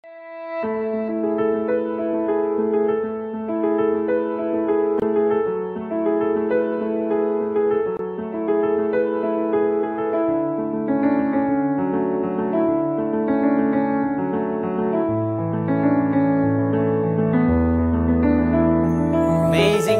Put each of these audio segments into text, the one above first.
Amazing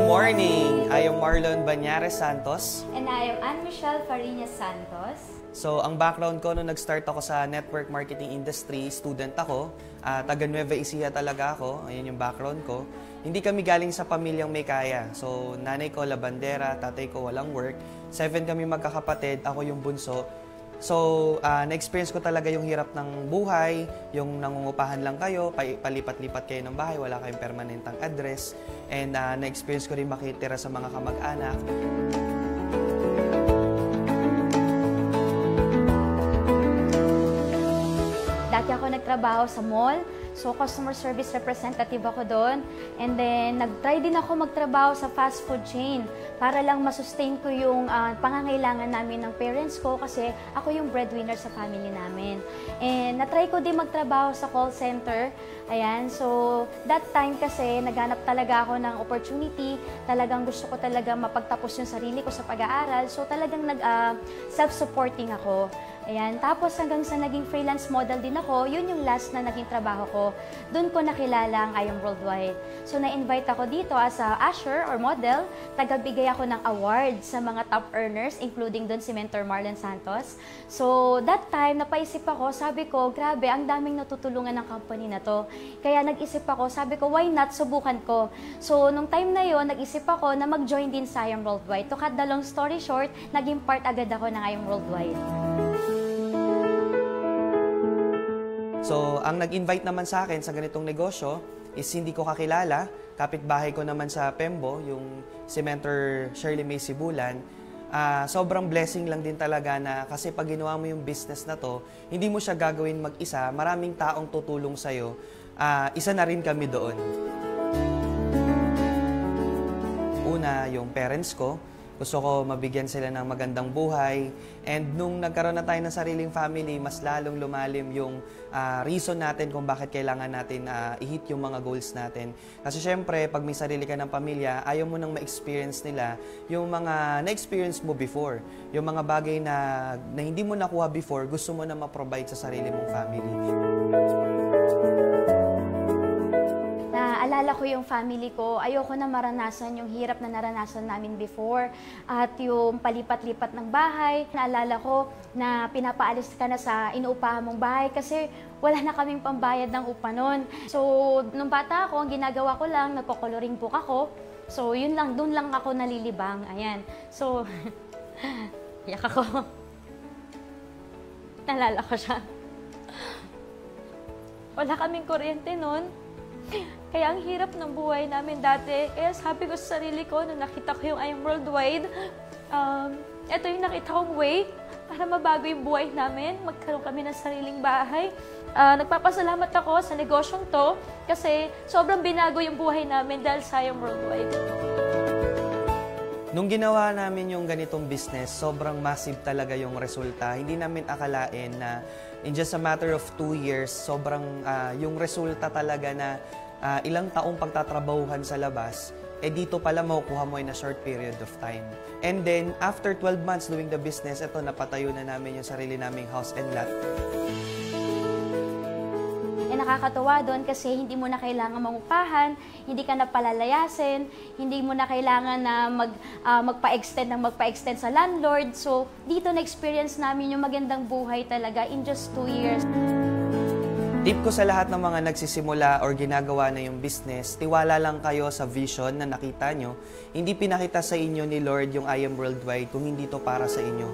morning! I am Marlon Banyares Santos. And I am Anne-Michelle Fariñas Santos. So, ang background ko nung nag-start ako sa network marketing industry, student ako. Taga Nueva Ecija talaga ako. Ayun yung background ko. Hindi kami galing sa pamilyang may kaya. So, nanay ko labandera, tatay ko walang work. 7 kami magkakapatid, ako yung bunso. So, na-experience ko talaga yung hirap ng buhay, yung nangungupahan lang kayo, palipat-lipat kayo ng bahay, wala kayong permanentang address. And na-experience ko rin makitira sa mga kamag-anak. Dati ako nagtrabaho sa mall. So, customer service representative ako doon. And then, nag-try din ako magtrabaho sa fast food chain para lang masustain ko yung pangangailangan namin ng parents ko kasi ako yung breadwinner sa family namin. And na-try ko din magtrabaho sa call center. Ayan, so that time kasi naghanap talaga ako ng opportunity. Talagang gusto ko talaga mapagtapos yung sarili ko sa pag-aaral. So, talagang self-supporting ako. Ayan, tapos hanggang sa naging freelance model din ako, yun yung last na naging trabaho ko. Doon ko nakilala ang I Am Worldwide. So, na-invite ako dito as a usher or model. Tagabigay ako ng award sa mga top earners, including doon si Mentor Marlon Santos. So, that time, napaisip ako, sabi ko, grabe, ang daming natutulungan ng company na to. Kaya nag-isip ako, sabi ko, why not, subukan ko. So, nung time na yon, nag-isip ako na mag-join din sa I Am Worldwide. To cut the long story short, naging part agad ako ng I Am Worldwide. So, ang nag-invite naman sa akin sa ganitong negosyo is hindi ko kakilala. Kapitbahay ko naman sa Pembo, yung si Mentor Shirley May Sibulan. Sobrang blessing lang din talaga na kasi pag ginawa mo yung business na to, hindi mo siya gagawin mag-isa. Maraming taong tutulong sa'yo. Isa na rin kami doon. Una, yung parents ko. Gusto ko mabigyan sila ng magandang buhay. And nung nagkaroon na tayo ng sariling family, mas lalong lumalim yung reason natin kung bakit kailangan natin i-hit yung mga goals natin. Kasi syempre, pag may sarili ka ng pamilya, ayaw mo nang ma-experience nila yung mga na-experience mo before. Yung mga bagay na hindi mo nakuha before, gusto mo na ma-provide sa sarili mong family. Naalala ko yung family ko, ayoko na maranasan yung hirap na naranasan namin before at yung palipat-lipat ng bahay. Naalala ko na pinapaalis ka na sa inuupahan mong bahay kasi wala na kaming pambayad ng upa nun. So, nung bata ako, ang ginagawa ko lang, nagko-coloring book ako. So, yun lang, doon lang ako nalilibang. Ayan. So, yak ako. Naalala ko siya. Wala kaming kuryente nun. Kaya ang hirap ng buhay namin dati. Kaya sabi ko sa sarili ko, nung nakita ko yung I Am Worldwide, ito yung nakita kong way para mabago yung buhay namin. Magkaroon kami ng sariling bahay. Nagpapasalamat ako sa negosyong to kasi sobrang binago yung buhay namin dahil sa I Am Worldwide. Nung ginawa namin yung ganitong business, sobrang massive talaga yung resulta. Hindi namin akalain na in just a matter of 2 years, sobrang yung resulta talaga na ilang taong pagtatrabahuhan sa labas, dito pala makukuha mo in a short period of time. And then, after 12 months doing the business, ito, napatayo na namin yung sarili naming house and lot. Nakakatuwa doon kasi hindi mo na kailangan mangupahan, hindi ka na palalayasin, hindi mo na kailangan na magpa-extend sa landlord. So, dito na-experience namin yung magandang buhay talaga in just 2 years. Tip ko sa lahat ng mga nagsisimula or ginagawa na yung business, tiwala lang kayo sa vision na nakita nyo. Hindi pinakita sa inyo ni Lord yung I Am Worldwide kung hindi to para sa inyo.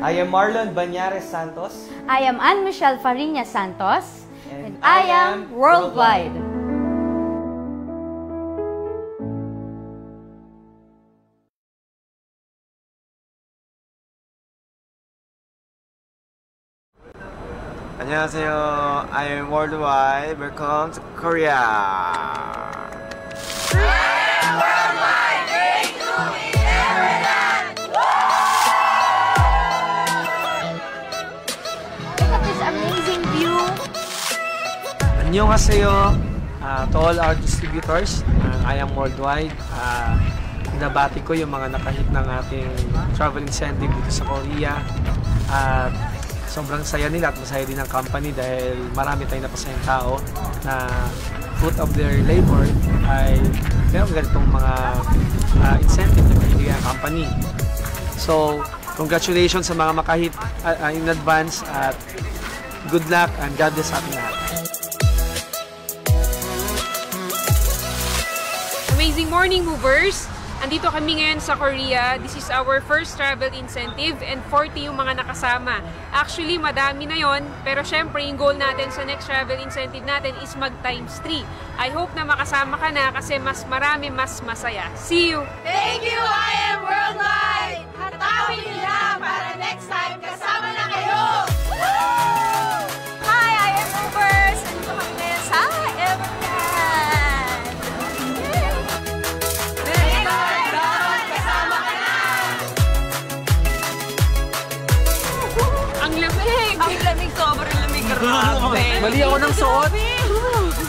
I am Marlon Banyares Santos. I am Anne-Michelle Fariñas Santos. And I am Worldwide. 안녕하세요. I am Worldwide. Welcome to Korea. Annyeonghaseyo to all our distributors. I am worldwide. Binabati ko yung mga nakahit ng ating travel incentive dito sa Korea. At sobrang saya nila at masaya din ng company dahil marami tayong napasayang tao na fruit of their labor ay meron ganitong mga incentive na binibigay ng company. So, congratulations sa mga makahit in advance at good luck and God bless sa ating lahat. Amazing morning, movers! Andito kami ngayon sa Korea. This is our first travel incentive and 40 yung mga nakasama. Actually, madami na yon, pero syempre, yung goal natin sa next travel incentive natin is mag times 3. I hope na makasama ka na kasi mas marami, mas masaya. See you! Thank you, I am worldwide! Hatawin niyo lang para next time kasama na kayo! Hi, I am movers! Andito kami ngayon sa Everland! Ang lamig, sobrang lamig. Grabe. Mali ako ng suot.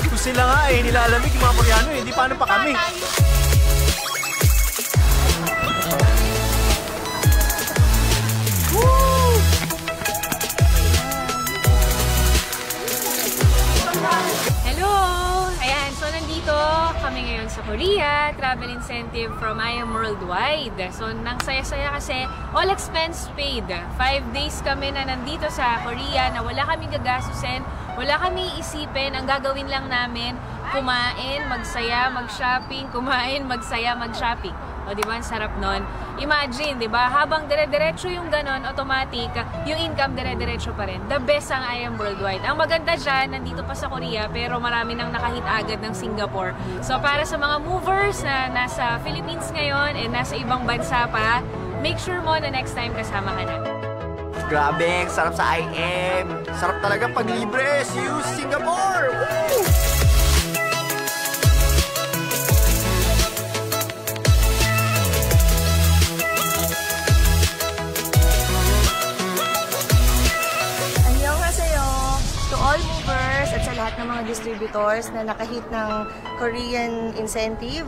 Kung sila nga nilalamig yung mga Koreano hindi paano pa kami. Hello! Ayan, so nandito kami ngayon sa Korea. Travel incentive from I Am Worldwide. So nang saya-saya kasi all expense paid. 5 days kami na nandito sa Korea na wala kaming gagastusin, wala kami isipin. Ang gagawin lang namin, kumain, magsaya, mag-shopping, kumain, magsaya, mag-shopping. O diba, ang sarap nun. Imagine, diba, habang dire-diretso yung ganon, automatic, yung income dire-diretso pa rin. The best ang I Am Worldwide. Ang maganda dyan, nandito pa sa Korea, pero marami nang nakahit agad ng Singapore. So para sa mga movers na nasa Philippines ngayon and nasa ibang bansa pa, make sure mo na next time kasama ka na. Grabe, sarap sa IM. Sarap talaga pag libre. See you, Singapore! Woo! All movers at sa lahat ng mga distributors na nakahit ng Korean incentive,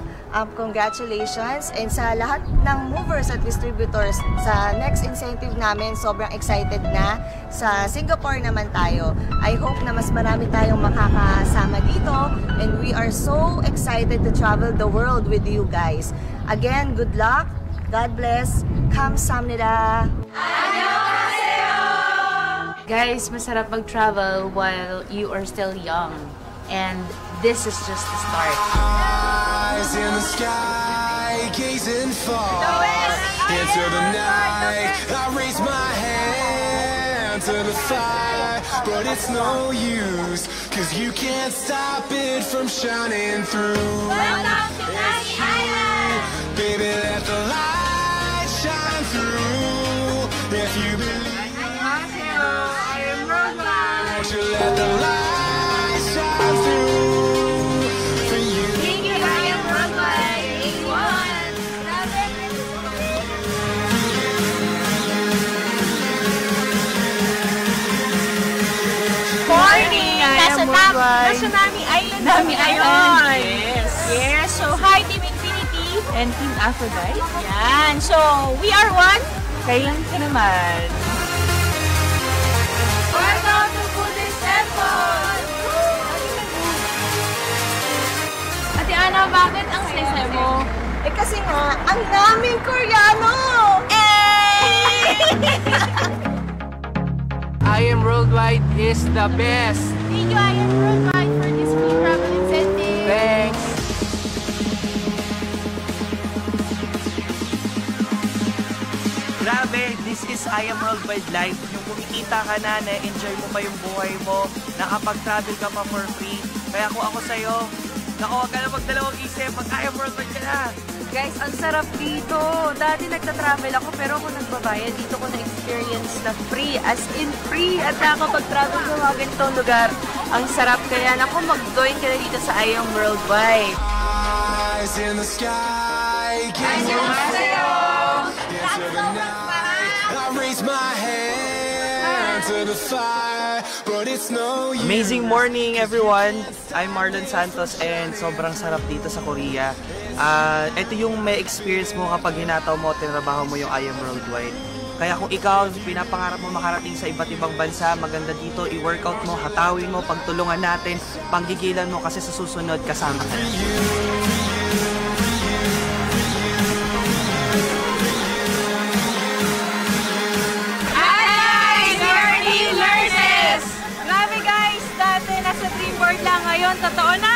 congratulations. And sa lahat ng movers at distributors sa next incentive namin, sobrang excited na. Sa Singapore naman tayo. I hope na mas marami tayong makakasama dito and we are so excited to travel the world with you guys. Again, good luck. God bless. Kamsahamnida. Guys, masarap mag-travel while you are still young. And this is just the start. Eyes in the sky, gazing far into the night. I raise my hand to the fire, but it's no use, 'cause you can't stop it from shining through. It's true, baby, let the light shine through. If you believe, won't you let the light shine through for you? Thank you, I am worldwide. Morning! Nasa Nami Island. Nami Island! Yes! Yes, so hi Team Infinity. And Team Aphrodite? Yan, so we are one. Kailan ka naman? Welcome to Buddhist Temple! Ate Ana, bakit ang saya mo? Eh kasi nga, ang daming Koreano! I Am Worldwide is the best. Thank you, I Am Worldwide, for this free travel incentive. Thanks. Grabe, this is I Am Worldwide Life. Yung kumikita ka na, na-enjoy mo pa yung buhay mo, nakapag-travel ka pa for free. Kaya kung ako sa'yo, naku, huwag ka na magdalawang isip, mag-I Am Worldwide ka na. Guys, ang sarap dito. Dati nagta-travel ako pero kung nagbabayad, dito ko na-experience na free. As in free. At nakapag-travel sa mga ganitong lugar. Ang sarap kaya. Naku, mag-join ka na dito sa I Am Worldwide. Eyes in the sky, gazing far into the night. I raise my hand to the fire, but it's no use. Amazing morning, everyone! I'm Marlon Santos and sobrang sarap dito sa Korea. Ito yung may experience mo kapag hinataw mo at tinrabaho mo yung I Am Worldwide. Kaya kung ikaw, pinapangarap mo makarating sa iba't ibang bansa, maganda dito, i-workout mo, hatawin mo, pagtulungan natin, panggigilan mo kasi sa susunod kasama ka. Grabe guys, dati nasa Dreamboard lang, ngayon totoo na!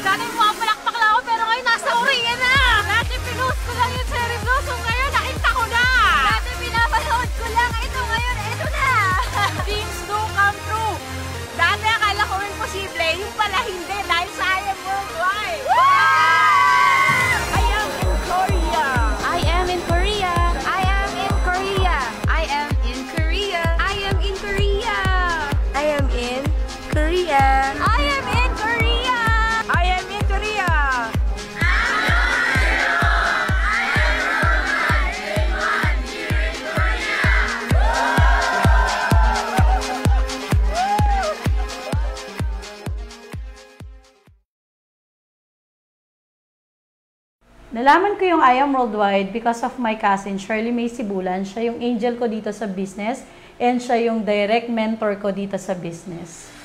Dati pumapalakpak lang ako pero ngayon nasa Korea na! Dati pinost ko lang yung Cherry Blossom, ngayon nakita ko na! Dati pinapanood ko lang, ito ngayon, ito na! Dreams do come true! Dati akala ko imposible, yung pala hindi dahil sa I Am Worldwide! I am in Korea! I am in Korea! I am in Korea! I am in Korea! I am in Korea! I am in Korea. I am in Korea! I am in Korea! Nalaman ko yung I Am Worldwide because of my cousin, Shirley May Sibulan. Siya yung angel ko dito sa business and siya yung direct mentor ko dito sa business.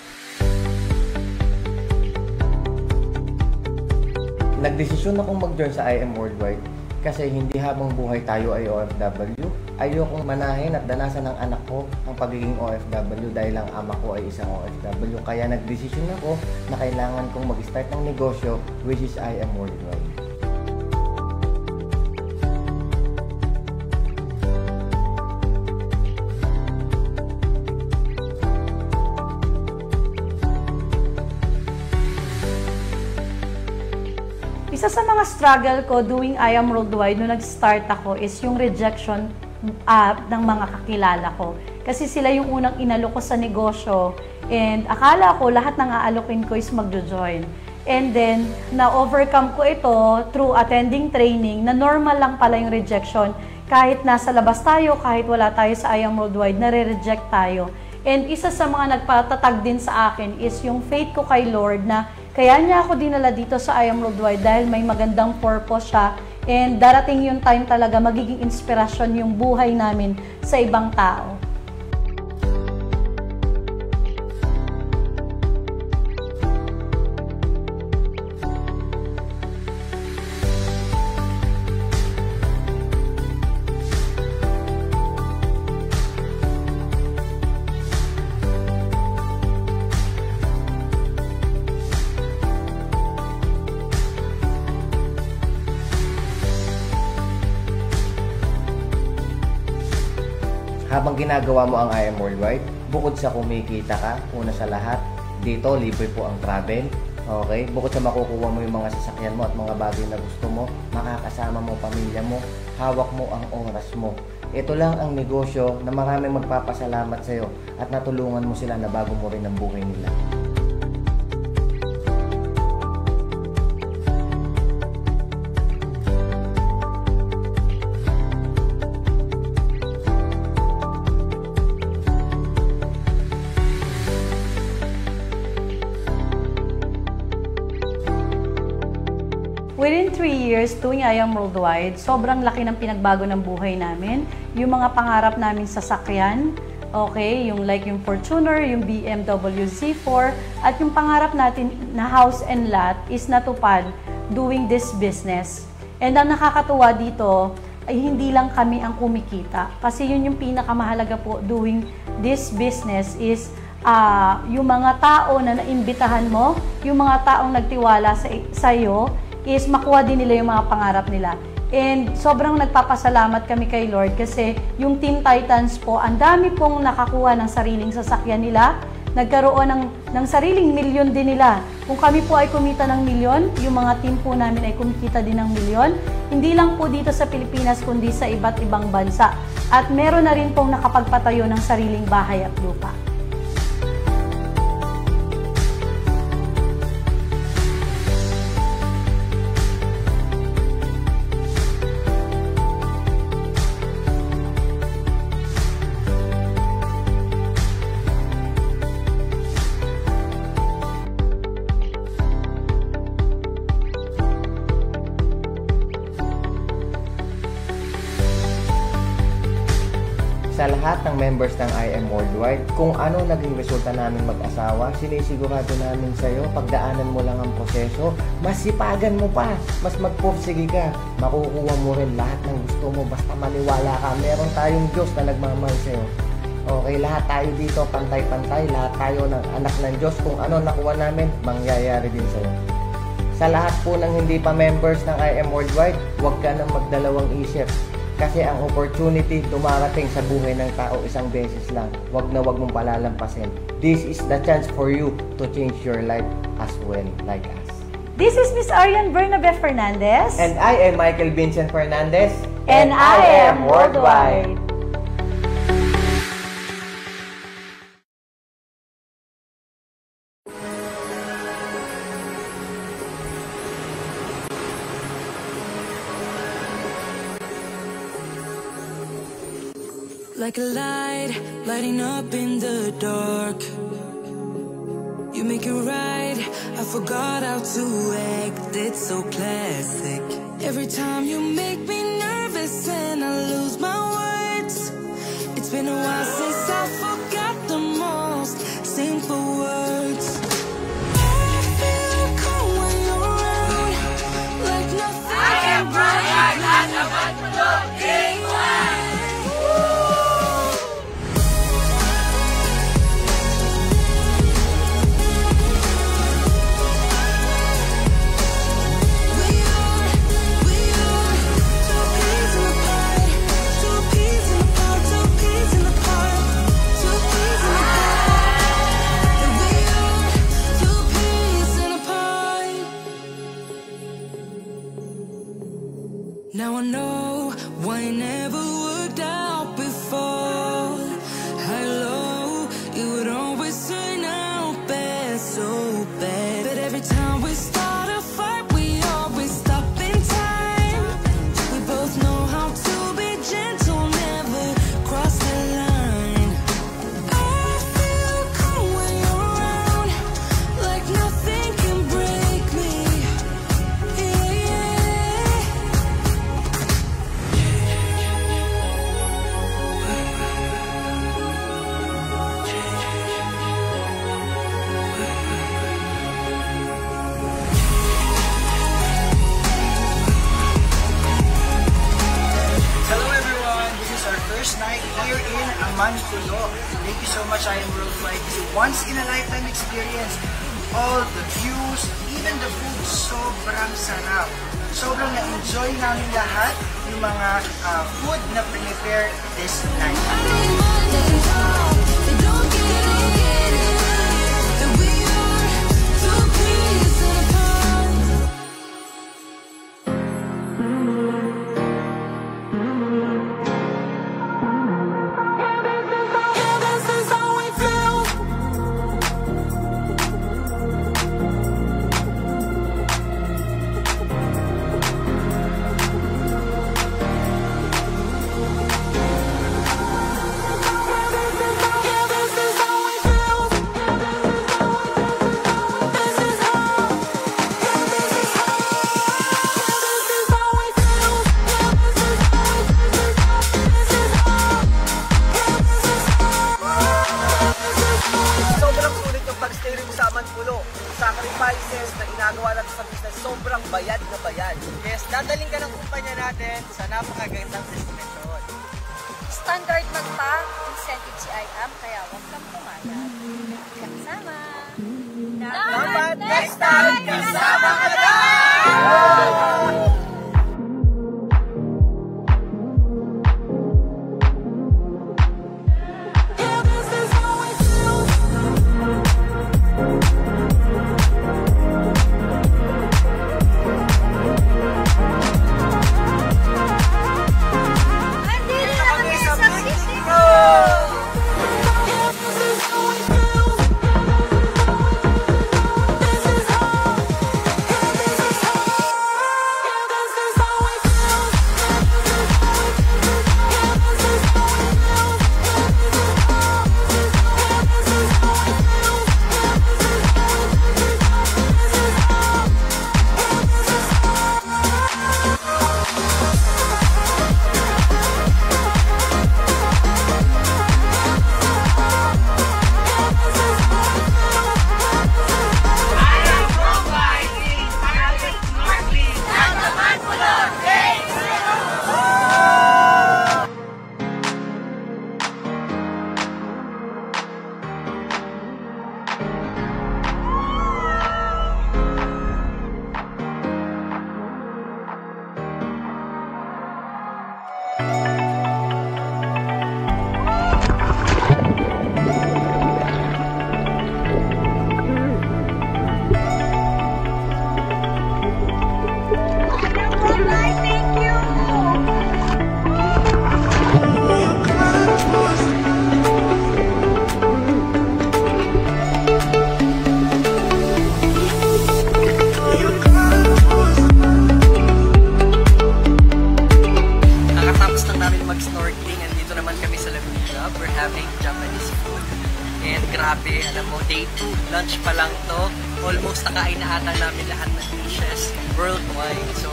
Nagdesisyon akong mag-join sa I Am Worldwide kasi hindi habang buhay tayo ay OFW. Ayokong manahin at danasan ng anak ko ang pagiging OFW dahil ang ama ko ay isang OFW. Kaya nagdesisyon ako na kailangan kong mag-start ng negosyo which is I Am Worldwide. Isa sa mga struggle ko doing I Am Worldwide nung nag-start ako is yung rejection ng mga kakilala ko. Kasi sila yung unang inalok ko sa negosyo and akala ko lahat ng aalokin ko is magjo-join. And then, na-overcome ko ito through attending training na normal lang pala yung rejection. Kahit nasa labas tayo, kahit wala tayo sa I Am Worldwide, nare-reject tayo. And isa sa mga nagpatatag din sa akin is yung faith ko kay Lord na kaya niya ako dinala dito sa I Am Worldwide dahil may magandang purpose siya and darating yung time talaga magiging inspirasyon yung buhay namin sa ibang tao. Habang ginagawa mo ang I Am Worldwide, bukod sa kumikita ka, una sa lahat, dito libre po ang travel. Okay? Bukod sa makukuha mo yung mga sasakyan mo at mga bagay na gusto mo, makakasama mo pamilya mo, hawak mo ang oras mo. Ito lang ang negosyo na maraming magpapasalamat sa iyo at natulungan mo sila na bago mo rin ang buhay nila. Within 3 years doing I Am Worldwide, sobrang laki ng pinagbago ng buhay namin. Yung mga pangarap namin sa sasakyan, okay, yung like yung Fortuner, yung BMW Z4, at yung pangarap natin na house and lot is natupad doing this business. And ang nakakatuwa dito ay hindi lang kami ang kumikita. Kasi yun yung pinakamahalaga po doing this business is yung mga tao na naimbitahan mo, yung mga taong nagtiwala sa iyo, is makuha din nila yung mga pangarap nila. And sobrang nagpapasalamat kami kay Lord kasi yung Team Titans po, ang dami pong nakakuha ng sariling sasakyan nila, nagkaroon ng sariling milyon din nila. Kung kami po ay kumita ng milyon, yung mga team po namin ay kumikita din ng milyon, hindi lang po dito sa Pilipinas kundi sa iba't ibang bansa. At meron na rin pong nakapagpatayo ng sariling bahay at lupa. members ng IM Worldwide, kung ano naging resulta namin mag-asawa, sinisigurado namin sa'yo, pagdaanan mo lang ang proseso, mas sipagan mo pa, mas magpursige ka, makukuha mo rin lahat ng gusto mo, basta maniwala ka. Meron tayong Diyos na nagmamahal sa'yo. Okay, lahat tayo dito, pantay-pantay, lahat tayo ng anak ng Diyos. Kung ano nakuha namin, mangyayari din sa'yo. Sa lahat po ng hindi pa members ng IM Worldwide, huwag ka nang magdalawang isip. Kasi ang opportunity dumarating sa buhay ng tao isang beses lang. Huwag na huwag mong palalampasin. This is the chance for you to change your life as well like us. This is Miss Arian Bernabe Fernandez. And I am Michael Vincent Fernandez. And I am Worldwide. Like a light, lighting up in the dark. You make it right, I forgot how to act. It's so classic. Every time you make me nervous and I lose my words. It's been a while since I forgot the most simple words. I feel calm when you're around, like nothing can break me. Now I know why it never worked out before. Hello, it would always turn out bad, so bad. But every time we start a fight, we always stop in time. We both know how to be gentle, never cross the line. I feel calm when you're around, like nothing can break me. First night here in Amanpulo. Thank you so much, I Am Worldwide. It's a once-in-a-lifetime experience. All the views, even the food, sobrang sarap. Sobrang na-enjoy namin lahat yung mga food na prepare this night. Sacrifices na ginagawa natin sa business, sobrang bayad na bayad. Yes, dadaling ka ng kumpanya natin sa napakagandang destination. Standard magpa, incentive si IAM, kaya huwag kang pumayag. Kasama! Dapat next time, kasama ka na! authentic Japanese food. And grabe, alam mo, date lunch pa lang to. Almost nakain na ata namin lahat ng dishes worldwide. So,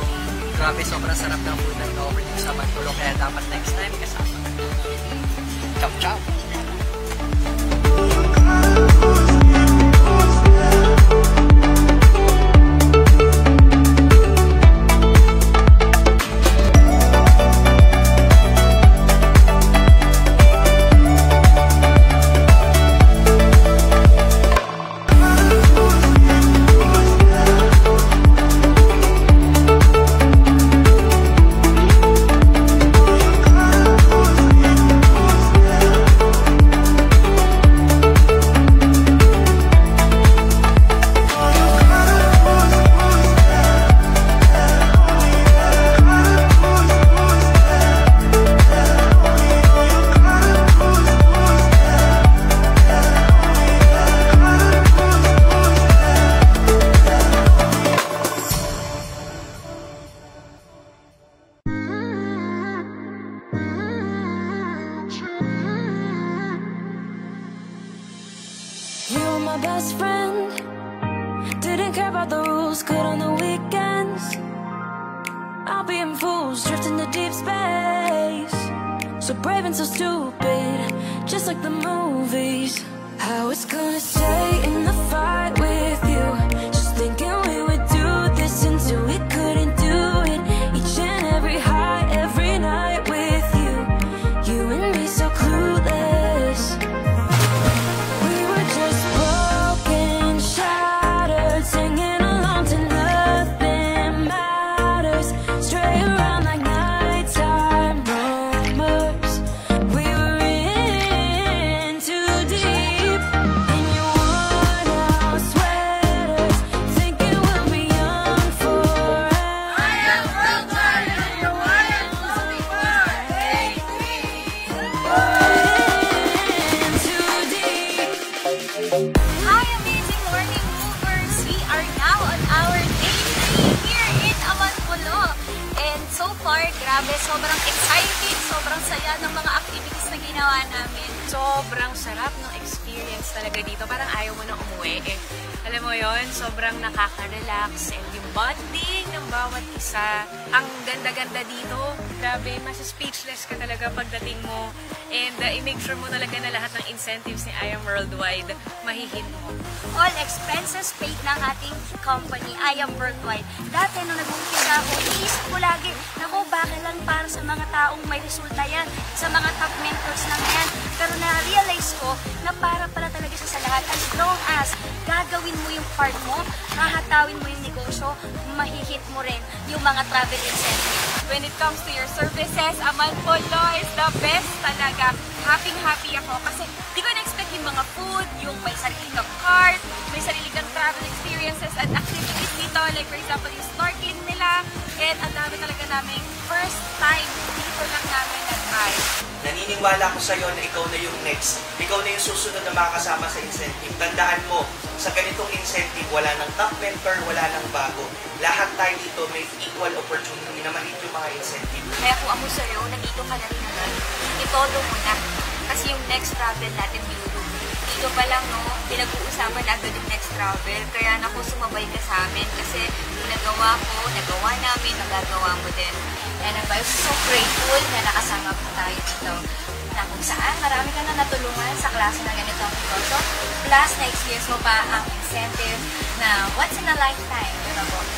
grabe, sobrang sarap ng food na in-offer dito sa Manpulo. Kaya dapat next time kasama. Ciao, ciao! My best friend didn't care about the rules, good on the weekends. I'll be in fools, drifting to deep space. So brave and so stupid, just like the movies. How it's gonna stay in the fight with you. Just thinking we would do this until we couldn't do it. Each and every high, every night with you. You and me so clueless. Singing along to nothing matters. Stray around like nighttime rumors. We were in too deep. In your worn-out sweaters, thinking we'll be young forever. I am worldwide, and you're wired for me. In too deep. Hi, amazing morning movers! We are now on our day 3 here in Amanpulo. And so far, grabe, sobrang exciting, sobrang saya ng mga activities na ginawa namin. Sobrang sarap ng experience talaga dito. Parang ayaw mo na umuwi. Alam mo yon, sobrang nakaka-relax. And yung bonding ng bawat isa, ang ganda-ganda dito. Grabe, mas speechless ka talaga pagdating mo. And i-make sure mo talaga na lahat ng incentives ni I Am Worldwide mahihit mo. All expenses paid ng ating company, I Am Worldwide. Dati nung nag-umpisa ako, iisip ko lagi, naku, bakit lang para sa mga taong may resulta yan, sa mga top mentors lang yan. Pero na-realize ko na para pala talaga siya sa lahat. As long as gagawin mo yung part mo, hahatawin mo yung negosyo, mahihit mo rin yung mga travel incentive. When it comes to your services, Amanpulo is the best talaga. Happy ako kasi di ko na-expect yung mga food, yung may sarili kang cart, may sarili kang travel experiences and activities dito. Like for example, yung snorkeling nila. And ang dami talaga namin first time dito lang namin nag-try. Naniniwala ko sa'yo na ikaw na yung next. Ikaw na yung susunod na makakasama sa incentive. Tandaan mo, sa ganitong incentive, wala nang top mentor, wala nang bago. Lahat tayo dito may equal opportunity na ma-hit yung mga incentive. Kaya kung ako sa'yo, nandito ka na rin naman, itodo mo na. Kasi yung next travel natin, Europe. Dito pa lang, no, pinag-uusapan natin yung next travel. Kaya naku, sumabay ka sa amin kasi nagawa ko, nagawa namin, nagagawa mo din. And I'm so grateful na nakasama po tayo dito. Na kung saan, marami ka na natulungan sa klase na ganito ang negosyo. Plus, na-experience mo pa ang incentive na once in a lifetime.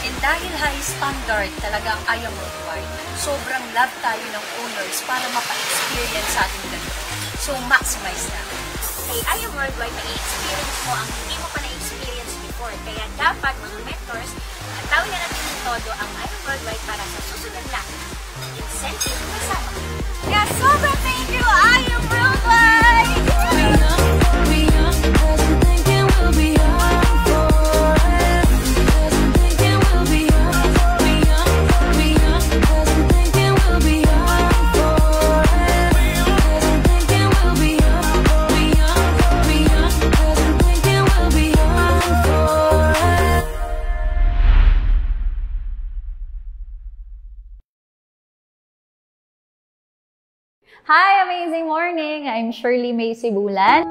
And dahil high standard talagang I Am Worldwide, sobrang love tayo ng owners para mapa-experience sa ating ganito. So, maximize na. Kay I Am Worldwide, na-experience mo ang hindi mo pa na-experience before. Kaya dapat, mga mentors, tawin na natin ng todo ang I Am Worldwide para sa susunod na incentive kasama. Kaya sobrang thank you, I Am Worldwide! Hi, amazing morning! I'm Shirley May Sibulan.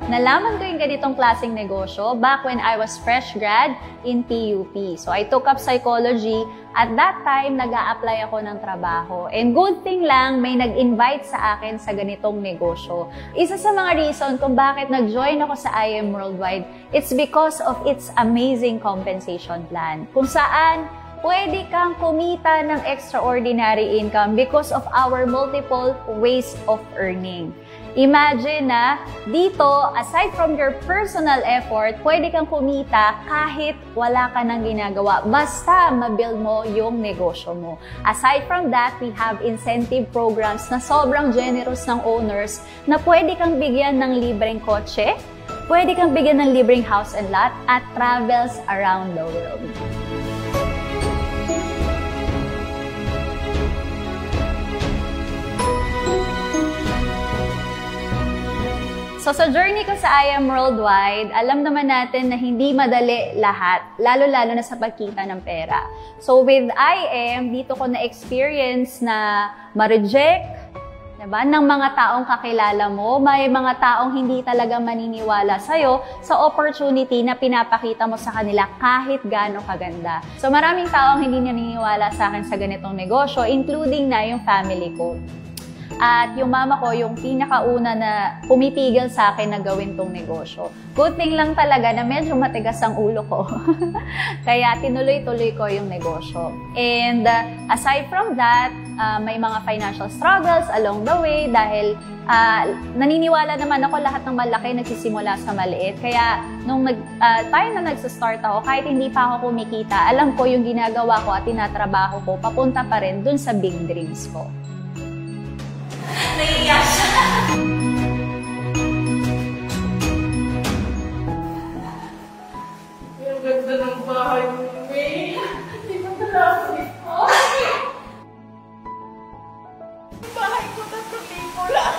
Nalaman ko yung ganitong klaseng negosyo back when I was fresh grad in PUP. So I took up psychology. At that time, nag-a-apply ako ng trabaho. And good thing lang, may nag-invite sa akin sa ganitong negosyo. Isa sa mga reason kung bakit nag-join ako sa IM Worldwide, it's because of its amazing compensation plan. Kung saan, pwede kang kumita ng extraordinary income because of our multiple ways of earning. Imagine na dito, aside from your personal effort, pwede kang kumita kahit wala ka nang ginagawa. Basta mabuild mo yung negosyo mo. Aside from that, we have incentive programs na sobrang generous ng owners na pwede kang bigyan ng libreng kotse, pwede kang bigyan ng libreng house and lot at travels around the world. So sa journey ko sa IM Worldwide, alam naman natin na hindi madali lahat, lalo-lalo na sa pagkita ng pera. So with IM, dito ko na-experience na ma-reject, diba, ng mga taong kakilala mo. May mga taong hindi talaga maniniwala sa'yo sa opportunity na pinapakita mo sa kanila kahit gaano kaganda. So maraming taong hindi naniniwala sa akin sa ganitong negosyo, including na yung family ko. At yung mama ko, yung pinakauna na pumipigil sa akin na gawin tong negosyo. Good thing lang talaga na medyo matigas ang ulo ko. Kaya tinuloy-tuloy ko yung negosyo. And aside from that, may mga financial struggles along the way dahil naniniwala naman ako lahat ng malaki nagsisimula sa maliit. Kaya nung time na nagsa-start ako, kahit hindi pa ako kumikita, alam ko yung ginagawa ko at tinatrabaho ko, papunta pa rin dun sa big dreams ko. Naiiyak siya. Ang ganda ng bahay mo, May. Hindi ko pala ako dito. Bahay ko na tulipo lang.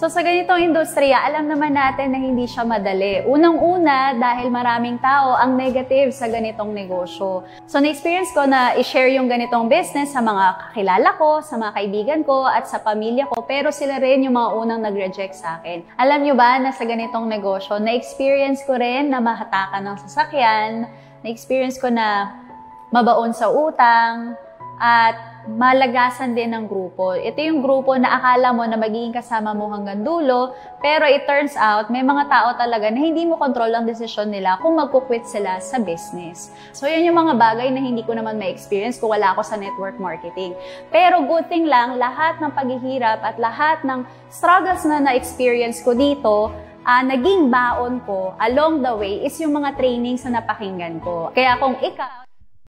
So sa ganitong industriya, alam naman natin na hindi siya madali. Unang-una, dahil maraming tao ang negative sa ganitong negosyo. So na-experience ko na i-share yung ganitong business sa mga kakilala ko, sa mga kaibigan ko, at sa pamilya ko. Pero sila rin yung mga unang nag-reject sa akin. Alam nyo ba na sa ganitong negosyo, na-experience ko rin na mahatakan ng sasakyan, na-experience ko na mabaon sa utang, at malagasan din ng grupo. Ito yung grupo na akala mo na magiging kasama mo hanggang dulo, pero it turns out, may mga tao talaga na hindi mo control ang desisyon nila kung magkukwit sila sa business. So, yun yung mga bagay na hindi ko naman ma-experience kung wala ako sa network marketing. Pero good thing lang, lahat ng paghihirap at lahat ng struggles na na-experience ko dito, naging baon ko along the way is yung mga trainings na napakinggan ko. Kaya kung ikaw